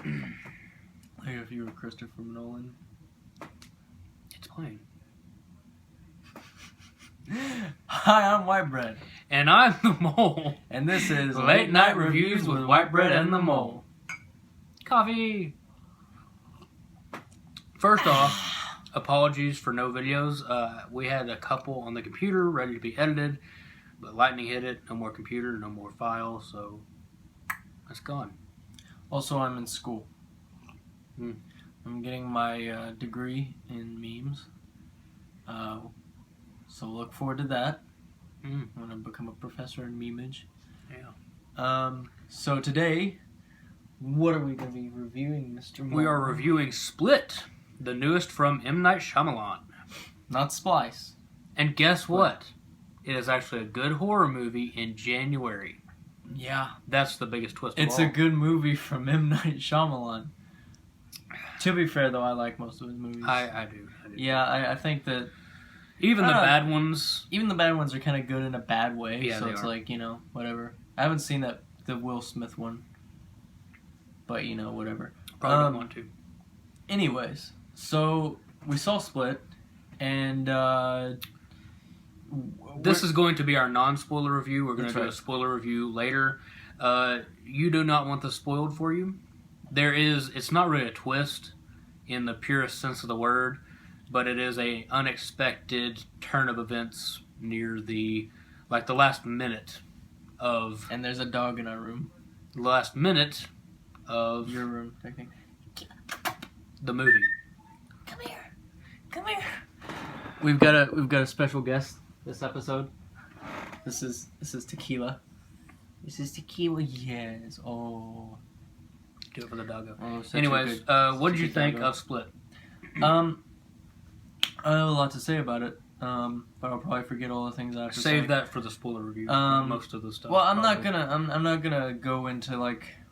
Like if you were Christopher Nolan. It's playing. Hi, I'm White Bread. And I'm the Mole. And this is Late Night Reviews with White Bread and the Mole. Coffee! First off, apologies for no videos. We had a couple on the computer ready to be edited, but lightning hit it. No more computer, no more file, so it's gone. Also, I'm in school. Hmm. I'm getting my degree in memes. So look forward to that. I'm going to become a professor in memeage. Yeah. So today, what are we going to be reviewing, Mr. Moore? We are reviewing Split, the newest from M. Night Shyamalan. Not Splice. And guess what? It is actually a good horror movie in January. Yeah. That's the biggest twist It's of all. a good movie from M. Night Shyamalan. To be fair, though, I like most of his movies. I do. Yeah, I think that Even the bad ones. even the bad ones are kind of good in a bad way. Yeah, so they it's are. like, whatever. I haven't seen the Will Smith one. But, whatever. Probably don't want to. Anyways, so we saw Split, and This is going to be our non-spoiler review. We're going to That's do right. a spoiler review later. You do not want this spoiled for you. It's not really a twist in the purest sense of the word, but it is a unexpected turn of events near the last minute of and there's a dog in our room. your room, technically. the movie. Come here. We've got a special guest this episode. This is Tequila. This is Tequila. Yes. Oh. Do it for the doggo. Oh, such a Anyways, good- what did such you a think doggo. of Split? I have a lot to say about it. But I'll probably forget all the things I have to say. Save that for the spoiler review. Most of the stuff. Well, I'm probably. not gonna go into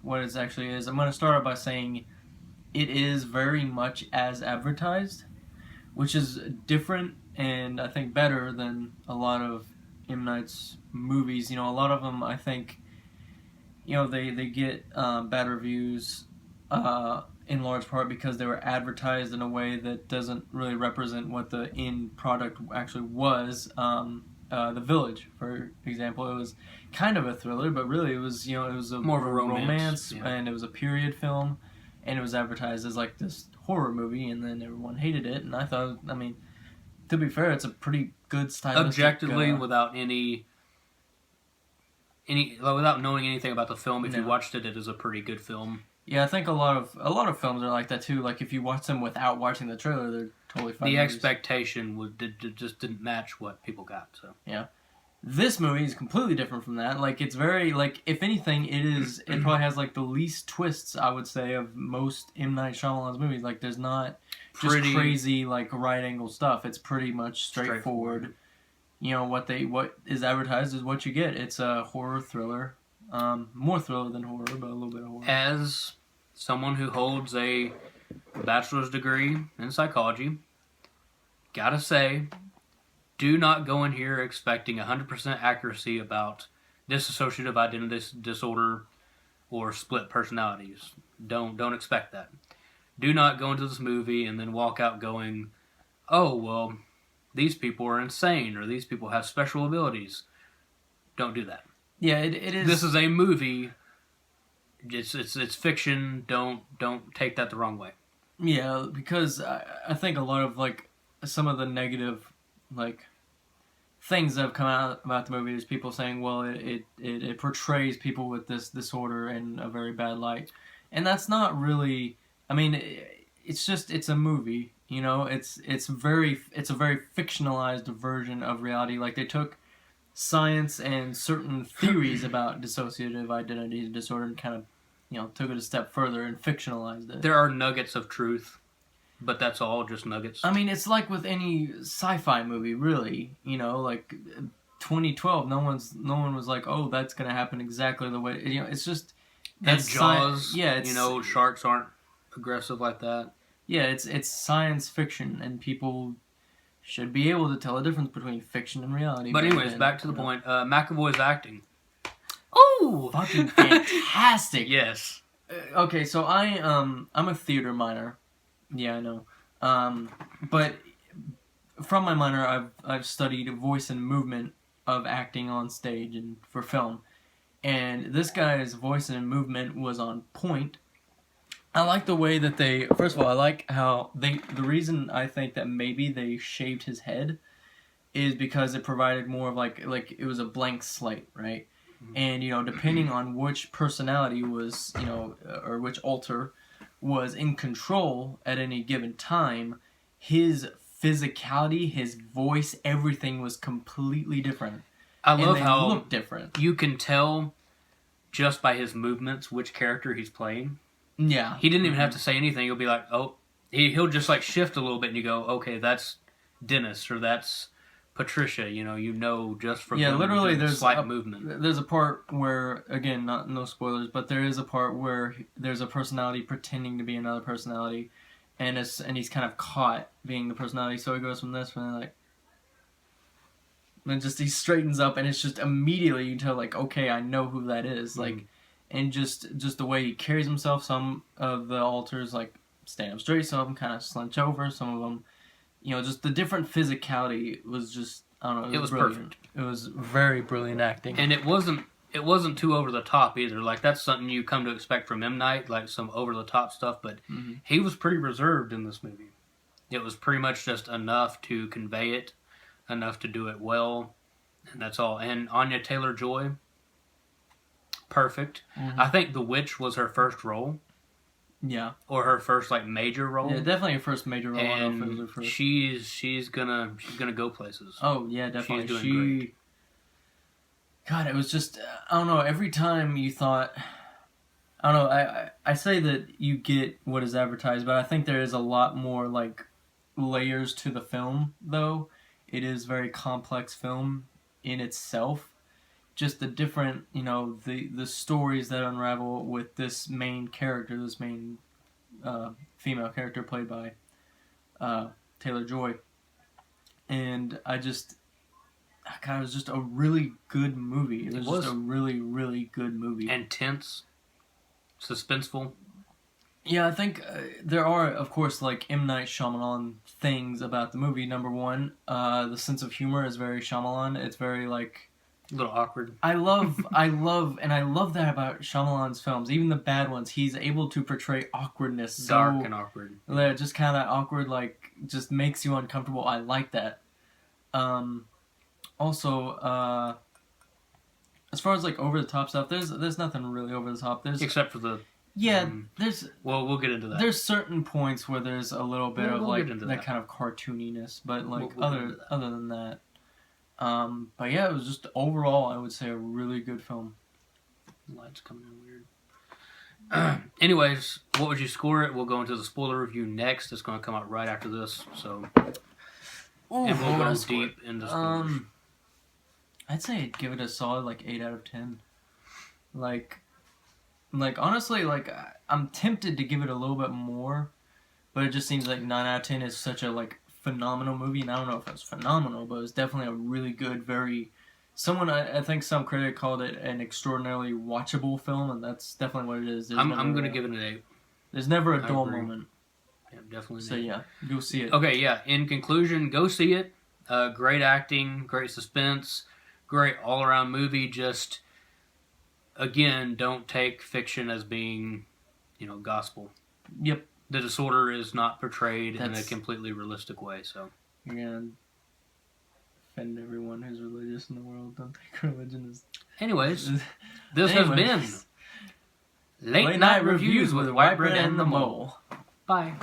what it actually is. I'm gonna start out by saying it is very much as advertised, which is different and I think better than a lot of M. Night's movies. A lot of them I think, they get bad reviews in large part because they were advertised in a way that doesn't really represent what the end product actually was. The Village, for example, it was kind of a thriller, but really it was More of a romance, yeah. and it was a period film, and it was advertised as like this horror movie, and then everyone hated it. And I thought, to be fair, it's a pretty good stylistic. Objectively, without without knowing anything about the film, if you No. watched it, it is a pretty good film. Yeah, I think a lot of films are like that too. Like if you watch them without watching the trailer, they're totally fine. The movies. expectation just didn't match what people got. So This movie is completely different from that. Like it's very if anything, it probably has like the least twists I would say of most M. Night Shyamalan's movies. Like there's not just Pretty- crazy like right angle stuff. It's pretty much straightforward. What is advertised is what you get. It's a horror thriller. More thriller than horror, but a little bit of horror. As someone who holds a bachelor's degree in psychology, gotta say, do not go in here expecting 100% accuracy about dissociative identity disorder or split personalities. Don't expect that. Do not go into this movie and then walk out going, oh, well, these people are insane or these people have special abilities. Don't do that. Yeah, it is. This is a movie. It's fiction. Don't take that the wrong way. Yeah, because I think a lot of some of the negative things that have come out about the movie is people saying, well, it portrays people with this disorder in a very bad light, and that's not really. It's a movie. It's a very fictionalized version of reality. Like they took science and certain theories about dissociative identity disorder and kind of took it a step further and fictionalized it. There are nuggets of truth, but that's all just nuggets. It's like with any sci-fi movie, really. 2012, no one was like, oh, that's gonna happen exactly the way. It's just and Jaws. It's sharks aren't aggressive like that. Yeah, it's science fiction, and people should be able to tell the difference between fiction and reality. But anyways, back to the point. McAvoy's acting. Oh, fucking fantastic! Yes. okay, so I'm a theater minor. Yeah, I know. But from my minor, I've studied voice and movement of acting on stage and for film. And this guy's voice and movement was on point. I like the way that they. First of all, I like how they. The reason I think that maybe they shaved his head is because it provided more of like it was a blank slate, right? And depending on which personality was or which alter was in control at any given time, his physicality, his voice, everything was completely different. I love and they how look different. you can tell just by his movements which character he's playing. Yeah, He didn't even have to say anything. He'll be like, oh, he'll just like shift a little bit, and you go, okay, that's Dennis or that's Patricia. You know just from literally, the there's slight movement. There's a part where, again, no spoilers, but there is a part where there's a personality pretending to be another personality, and he's kind of caught being the personality. So he goes from this, and like, and just he straightens up, and it's just immediately you tell like, okay, I know who that is. Like, and just the way he carries himself. Some of the alters like stand up straight, some of them kind of slouch over, some of them. Just the different physicality was just, I don't know. It was brilliant. perfect. It was very brilliant acting. And it wasn't too over the top either. Like, that's something you come to expect from M. Night, like some over the top stuff, but he was pretty reserved in this movie. It was pretty much just enough to convey it, enough to do it well, and that's all. And Anya Taylor-Joy, perfect. I think The Witch was her first role. Yeah. Or her first like major role. Yeah, definitely her first major role. And I don't know if it was her first. she's gonna go places. Oh yeah, definitely. She's doing great. God, it was just, I don't know. Every time you thought, I don't know. I say that you get what is advertised, but I think there is a lot more like layers to the film. Though it is very complex film in itself. Just the different, the stories that unravel with this main character, this main female character played by Taylor-Joy. And God, it was just a really good movie. It was just a really, really good movie. And tense, suspenseful. Yeah, I think there are, of course, like M. Night Shyamalan things about the movie. Number one, the sense of humor is very Shyamalan. It's very like... a little awkward. I love that about Shyamalan's films. Even the bad ones, he's able to portray awkwardness. Dark and awkward. Just kind of awkward, like, just makes you uncomfortable. I like that. Also, as far as, like, over-the-top stuff, there's nothing really over-the-top. Except for the... Yeah, there's... Well, we'll get into that. There's certain points where there's a little bit of, like, that kind of cartooniness. But, like, other than that... but yeah, it was just overall, I would say, a really good film. The light's coming in weird. Anyways, what would you score it? We'll go into the spoiler review next. It's going to come out right after this. So, Ooh, and we'll go deep into spoilers. I'd say I'd give it a solid like 8 out of 10. Like honestly, like I'm tempted to give it a little bit more, but it just seems like 9 out of 10 is such a like phenomenal movie, and I don't know if it was phenomenal, but it was definitely a really good, I think some critic called it an extraordinarily watchable film, and that's definitely what it is. I'm going to give it an 8. There's never a dull moment. Yeah, definitely. So yeah, go see it. Okay, yeah. In conclusion, go see it. Great acting, great suspense, great all-around movie. Just, again, don't take fiction as being, gospel. Yep. The disorder is not portrayed in a completely realistic way, so. You're gonna offend everyone who's religious in the world. Don't think religion is... Anyways, this has been Late Night Reviews with White Bread and the Mole. Bye.